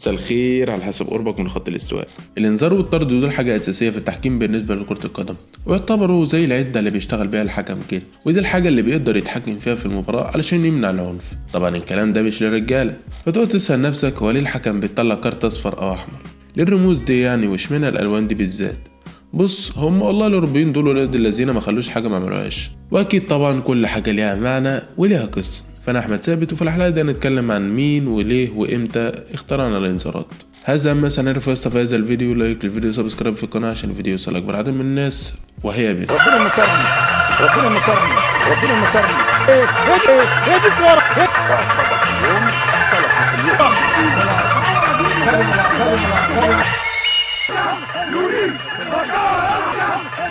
مساء الخير على حسب قربك من خط الاستواء. الانذار والطرد دول حاجة أساسية في التحكيم بالنسبة لكرة القدم، ويعتبروا زي العدة اللي بيشتغل بيها الحكم كده، ودي الحاجة اللي بيقدر يتحكم فيها في المباراة علشان يمنع العنف. طبعا الكلام ده مش للرجالة، فتقعد تسأل نفسك هو ليه الحكم بيطلع كارت أصفر أو أحمر؟ ليه الرموز دي يعني، واشمعنى الألوان دي بالذات؟ بص، هم والله الأوروبيين دول ولاد الذين ما خلوش حاجة ما عملوهاش، وأكيد طبعا كل حاجة ليها معنى وليها قصة. فأنا أحمد ثابت، وفي الحلقة دي هنتكلم عن مين وليه وإمتى اخترعنا الإنذارات. هذا ما سنعرف في هذا الفيديو. لايك للفيديو، سبسكرايب في القناة عشان الفيديو يوصل أكبر عدد من الناس. وهيا بنا. ربنا مسرني ربنا مسرني ربنا مسرني. هي دي الكورة. صدق اليوم صلح اليوم.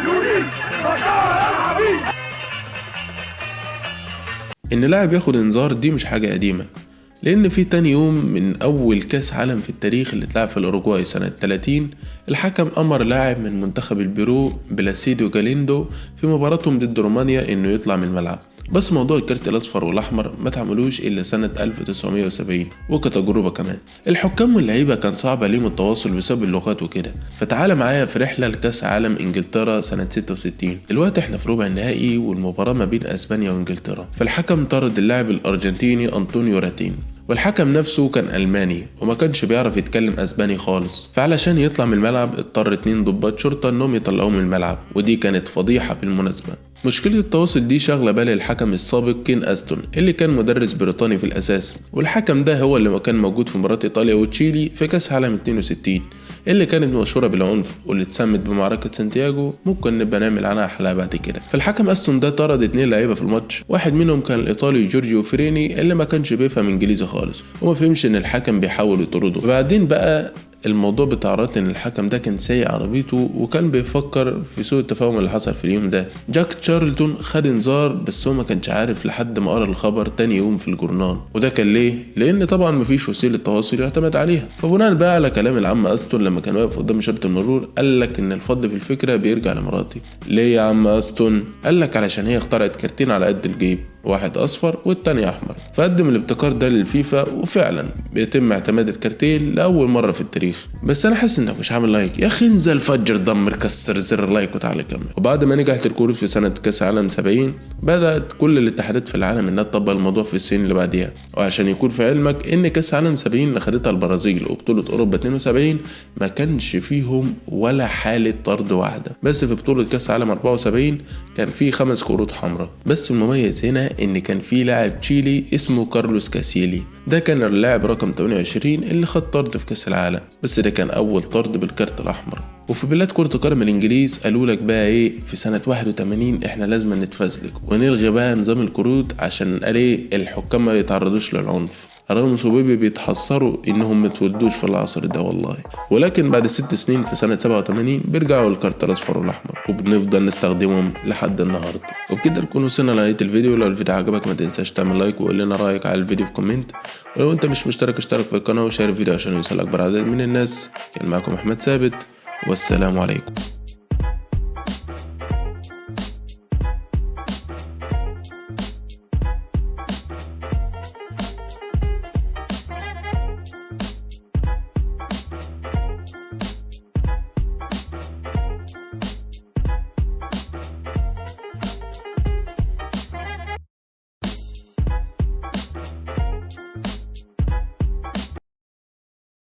يريد إن لاعب ياخد إنذار دي مش حاجة قديمة، لأن في تاني يوم من أول كاس عالم في التاريخ اللي اتلعب في الأوروغواي سنة 30، الحكم أمر لاعب من منتخب البيرو بلاسيديو جاليندو في مباراتهم ضد رومانيا إنه يطلع من الملعب. بس موضوع الكارت الأصفر والأحمر ما تعملوش إلا سنة 1970، وكتجربة كمان. الحكام واللعيبة كان صعب عليهم التواصل بسبب اللغات وكده، فتعال معايا في رحلة لكاس عالم إنجلترا سنة 66. دلوقتي احنا في ربع النهائي والمباراة ما بين أسبانيا وإنجلترا، فالحكم طرد اللاعب الأرجنتيني أنطونيو راتين، والحكم نفسه كان ألماني وما كانش بيعرف يتكلم أسباني خالص، فعلشان يطلع من الملعب اضطر 2 ضباط شرطة انهم يطلعوه من الملعب، ودي كانت فضيحة بالمناسبة. مشكلة التواصل دي شغلة بال الحكم السابق كين أستون اللي كان مدرس بريطاني في الأساس، والحكم ده هو اللي كان موجود في مباراة إيطاليا وتشيلي في كأس عالم 62 اللي كانت مشهورة بالعنف واللي اتسمت بمعركة سانتياغو، ممكن نبقى نعمل عنها حلقة بعد كده. فالحكم أستون ده طرد 2 لعيبة في الماتش، واحد منهم كان الإيطالي جورجيو فريني اللي ما كانش بيفهم إنجليزي خالص وما فهمش إن الحكم بيحاول يطرده. وبعدين بقى الموضوع بتاع ان الحكم ده كان سايق عربيته وكان بيفكر في سوء التفاهم اللي حصل في اليوم ده. جاك تشارلتون خد انذار، بس هو ما كانش عارف لحد ما قرا الخبر تاني يوم في الجورنال. وده كان ليه؟ لان طبعا مفيش وسيله تواصل يعتمد عليها. فبناء بقى على كلام العم استون لما كان واقف قدام اشاره المرور، قال لك ان الفضل في الفكره بيرجع لمراتي. ليه يا عم استون؟ قال لك علشان هي اخترعت كارتين على قد الجيب، واحد اصفر والتاني احمر. فقدم الابتكار ده للفيفا، وفعلا بيتم اعتماد الكارتين لاول مره في التاريخ. بس انا حاسس انك مش عامل لايك يا اخي، انزل فجر دمر، كسر زر اللايك وتعالى كمل. وبعد ما نجحت الكروت في سنه كاس عالم 70، بدات كل الاتحادات في العالم انها تطبق الموضوع في السنين اللي بعديها. وعشان يكون في علمك ان كاس عالم 70 اللي خدتها البرازيل وبطوله اوروبا 72 ما كانش فيهم ولا حاله طرد واحده، بس في بطوله كاس عالم 74 كان في 5 كروت حمراء. بس المميز هنا ان كان في لاعب تشيلي اسمه كارلوس كاسيلي، ده كان اللاعب رقم 28 اللي خد طرد في كاس العالم، بس ده كان اول طرد بالكارت الاحمر. وفي بلاد كرة القدم الانجليز قالوا لك بقى ايه في سنة 81 احنا لازم نتفزلك ونلغي بقى نظام الكروت عشان قال ايه الحكام ما يتعرضوش للعنف. راموس وبيبي بيتحسروا انهم ما تولدوش في العصر ده والله. ولكن بعد 6 سنين في سنة 87 بيرجعوا الكارت الاصفر والاحمر، وبنفضل نستخدمهم لحد النهارده. وبكده نكون وصلنا لنهاية الفيديو. لو الفيديو عجبك ما تنساش تعمل لايك وقول لنا رايك على الفيديو في كومنت، ولو انت مش مشترك اشترك في القناة وشارك الفيديو عشان يوصل اكبر عدد من الناس. كان معكم احمد ثابت، والسلام عليكم.